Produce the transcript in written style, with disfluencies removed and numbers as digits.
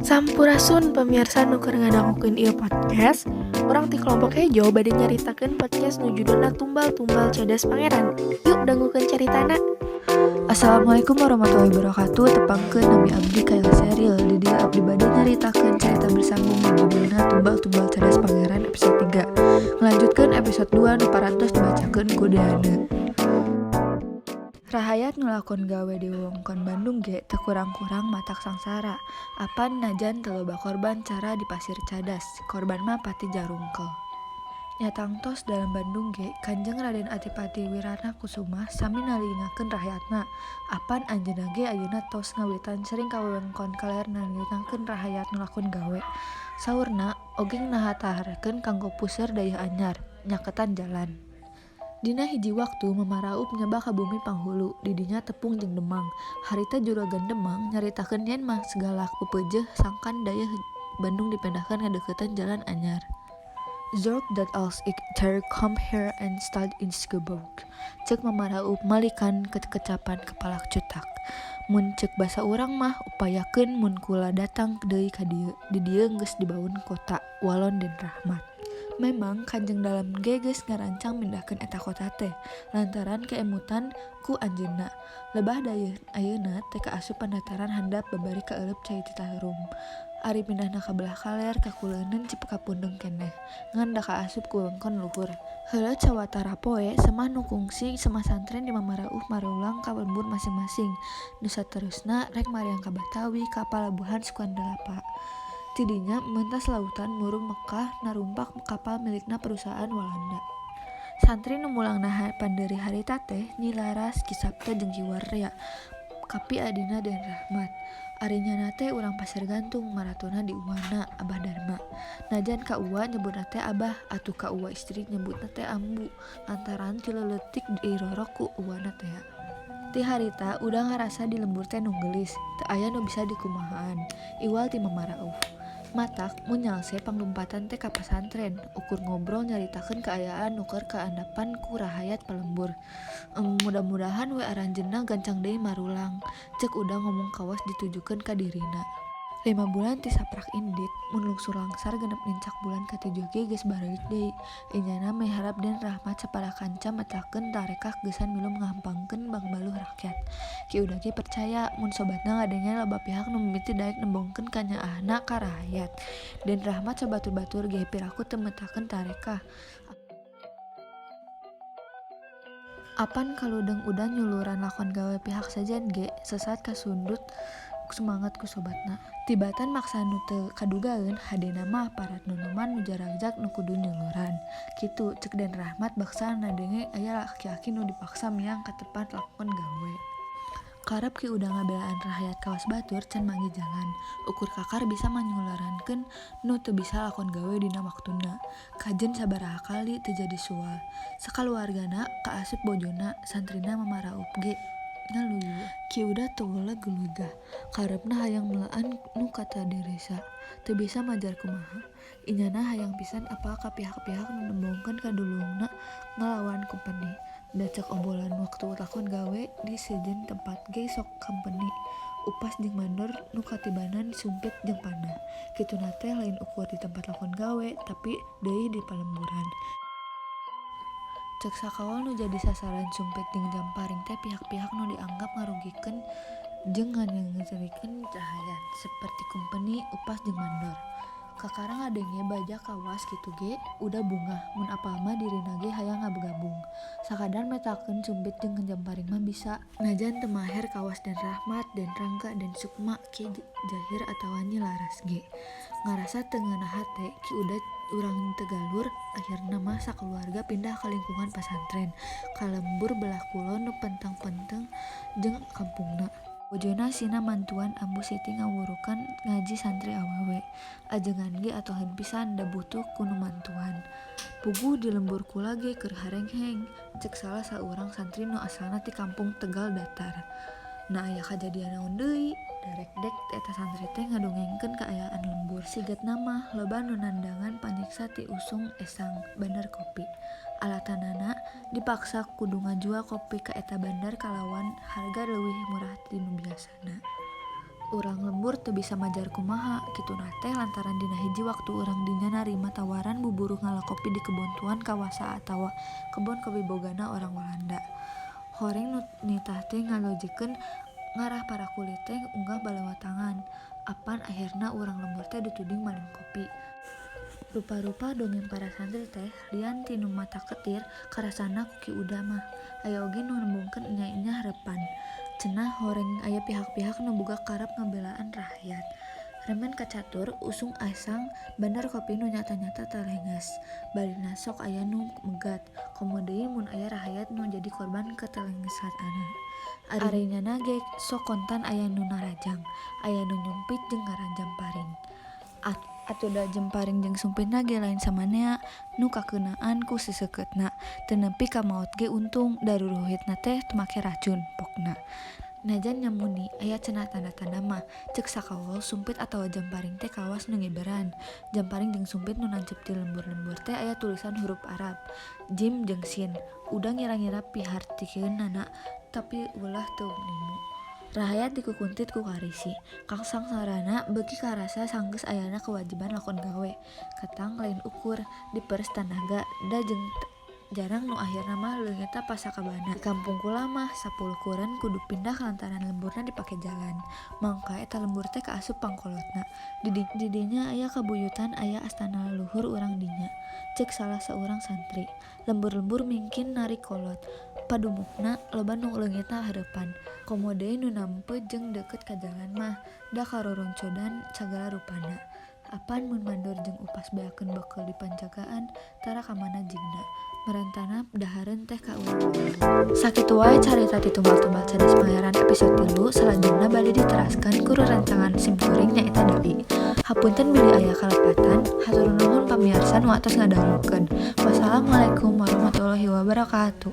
Sampurasun pemirsa nuker ngadangkeun ieu podcast. Urang ti kelompok hejo bade nyaritakeun podcast nu judulna Tumbal-Tumbal Cadas Pangeran. Yuk dangukeun caritana. Assalamualaikum warahmatullahi wabarakatuh. Tepangkeun nami abdi Kayla Seril. Di dieu abdi bade nyaritakeun cerita bersambung nu judulna Tumbal-Tumbal Cadas Pangeran episode 3. Ngelanjutkeun episode 2 nu parantos dibacakeun ku Deana. Rahayat ngelakon gawe di wewengkon Bandung ge teu kurang-kurang matak sangsara. Apan najan teu loba korban cara di pasir cadas. Korban mah pati jarungkel. Nyatangtos dalam Bandung ge Kanjeng Raden Adipati Wirana Kusuma sami nalingakeun rahyatna. Apan anjeunna ge ayeuna tos ngawitan sering ka wewengkon kaler nalingakeun rahayat ngelakon gawe. Saurna ogeng nahataharekeun kanggo puseur dayeuh anyar, nyaketan jalan. Dina hiji waktu Mamaraup nyeba ka bumi Panghulu, didinya tepung jeung Demang. Harita juragan Demang nyaritakeun yen mah segala pepeujeuh sangkan dayeuh Bandung dipindahkeun ngadeukeuten jalan anyar. Zorg dat als ik terkom here en stad in Skeboog. Cek Mamaraup malikan kecapan kepala cutak. Mun cek basa urang mah upayakeun mun kula datang deui ka dieu. Di dieu geus dibaun kota Walon Den Rahmat. Memang Kanjeng Dalam ge geus ngarancang mindahkeun eta kota teh lantaran keemutan ku anjeunna. Lebah dayeuh ayeuna teh kaasup pandataran handap babari ka eueup Cai Citarum. Ari pindahna ka belah kaler ka kuleuneun Cipakapundung keneh ngan da kaasup ku wewengkon luhur. Heula cawatara poe semah nu kungsi semasantren di Mamarauh mareulang ka lembur masing-masing. Nu saterusna rek mareang ka Batawi ka palabuhan Sukandalapa. Tidinya mentas lautan murung Mekah narumpak kapal milikna perusahaan Walanda. Santri nu mulang naha panderi harita teh Nyi Laras, Ki Sapta jeung Ki Warya. Kapi adina Den Rahmat. Arinyana teh urang Pasir Gantung maratona di uwana Abah Darma. Najan ka uwa nyebutna teh Abah, atuh ka uwa istri nyebutna teh Ambu lantaran ti leuletik dirorok ku uwana teh. Ti harita udah ngarasa di lembur teh nu geulis, teu aya nu bisa dikumahaan. Iwal ti Mamarauh. Matak mun nyalse panglumpatan teh ka pasantren, ukur ngobrol nyaritakeun kaayaan nuker kaandapan ku rahayat palembur. Mudah-mudahan we aranjeunna gancang deui marulang, cek udah ngomong kawas ditujukeun ka dirina. 5 bulan ti saprak indit, mun lungsur langsar genep nincak bulan ka-7 ge geus bareuk deui. Enyana miharap Den Rahmat sapada kanca metakeun tarekah geusan milu ngahampangkeun bang baluh rakyat. Ki Uda ge percaya mun sobatna ngadenge loba pihak nu mimiti daek nembongkeun ka nyaahna ka rakyat. Den Rahmat sabatur-batur ge piraku teu metakeun tarekah. Apan kaludeng udah nyuluran lakon gawe pihak sajen ge sesat kasundut semangat ku sobatna. Tibatan maksa nu teu kadugaeun hadena mah parat nunuman nu jarajak nu kudu nyuluran. Kitu cek Den Rahmat baksa nadenge aya laki-laki nu dipaksa miang ka tempat lakon gawe. Karep Ki Uda ngabelaan rakyat kawas batur can manggi jalan. Ukur kakar bisa manyulurankeun nu teu bisa lakon gawe dina waktuna. Kajen sabaraha kali teu jadi sual. Sakaluargana kaasup bojona santrina Mamaraup ge ngaluyu. Ki Uda teu geuleuh-geuleuh. Karepna hayang melaan nu kata deresa. Teu bisa majar kumaha. Inyana hayang pisan apal ka pihak-pihak nu nembongkeun kadulungna ngalawan company. Da cek obrolan waktu lakon gawe di sejen tempat ge sok company. Upas jeung mandor nu katibanan sumpit jeung panah. Kituna teh lain ukur di tempat lakon gawe tapi deui di palemburan. Cek sakawal nu jadi sasaran sumpit jeung jamparing teh pihak-pihak nu dianggap ngarugikeun jeung ngangecerikeun rahayat seperti company, upas jeung mandor. Kakarang adenge baja kawas kitu ge udah bungah mun apal mah dirina ge hayang ngabgabung. Sakadar metakeun sumpit jeung jamparing mah bisa. Najan teu maher kawas Den Rahmat, Den Rangga, Den Sukma, Ki Jahir atawa Nyi Laras ge. Ngarasa teu ngeunah hate Ki Uda urang Tegalur akhirna mah sakeluarga pindah ka lingkungan pasantren ka lembur belah kulon nu penteng-penteng jeung kampungna. Bojona sina mantuan Ambu Siti ngawurukan ngaji santri awewe. Ajengan ge atoheun pisan da butuh ku nu mantuan. Puguh di lembur kula ge keur harengheng, cek salah saurang santri nu asalna ti kampung Tegal Datar. Nah aya kajadian naon deui? Darek dek eta santri teh ngadongengkeun kaayaan lembur. Sigatna mah loba nu nandangan panyiksa ti usung esang bandar kopi. Alatanana dipaksa kudu ngajual kopi ka eta bandar kalawan harga leuwih murah ti nu biasana. Urang lembur teu bisa majar kumaha kitu teh lantaran dina hiji waktu urang dinya narima tawaran buburu ngalakopi di kebon tuan kawasa atawa kebon kewibogana orang Walanda. Horeng nitah teh ngalojikeun ngarah para kulit teh unggah balewatangan. Apan akhirna urang lembur teh dituding malin kopi. Rupa-rupa dongeng para santri teh lian tinu mata ketir karasana kuki uda mah. Aya oge nu nembungkeun enya-enya harepan. Cenah horeng aya pihak-pihak nu boga karep ngabelaan rakyat. Remen kacatur usung asang bandar kopi nu nyata-nyata talenges. Balina sok aya nu megat. Komo deui mun aya rakyat nu jadi korban ketelengesana. Arinyana ge sok kontan aya nu narajang, aya nu nyumpit jeung ngaranjam paring. Atuh da jemparing jeung sumpitna ge lain samanea nu kakeunaan ku siseukeutna. Teu nepi ka maot ge untung daruruhitna teh teu make racun pokna. Najan nyamuni aya cenah tanda-tanda mah ceuk sakawol sumpit atawa jemparing teh kawas nu ngiberan. Jemparing jeung sumpit nu nancep di lembur-lembur teh aya tulisan huruf Arab, Jim jeung Sin. Udah ngira-ngira pihartikeunana tapi ulah teu nemu. Rahayat dikukuntit ku karisi. Kang sangsarana beuki karasa sanggeus ayana kewajiban lakon gawe. Katang lain ukur, diperes tanaga, da jeung jarang nu akhirna mah leungitna pasakabana. Di kampung kula mah 10 kuren kudu pindah lantaran lemburna dipake jalan. Mangka eta lembur teh kaasup pangkolotna. Di dinya aya kabuyutan aya astana leluhur urang dinya. Ceuk salah saurang santri. Lembur-lembur mingkin narik kolot. Padumukna loba nu leungitna hareupan. Komo deui nu nampeu jeung deukeut ka jalan mah da karoroncodan sagala rupana. Apan mun mandor jeung upas beakeun bekel di panjagaan tara kamana jigna. Merantana dahareun teh ka urang. Sakitu wae carita ti Tumbal-Tumbal Cadas Pangeran episode 3. Selanjutna bali diteraskan ku rancangan simkuring nyaeta deui. Hapunten bilih aya kalepatan, hatur nuhun pamiarsa nu atos ngadangukeun. Wassalamualaikum warahmatullahi wabarakatuh.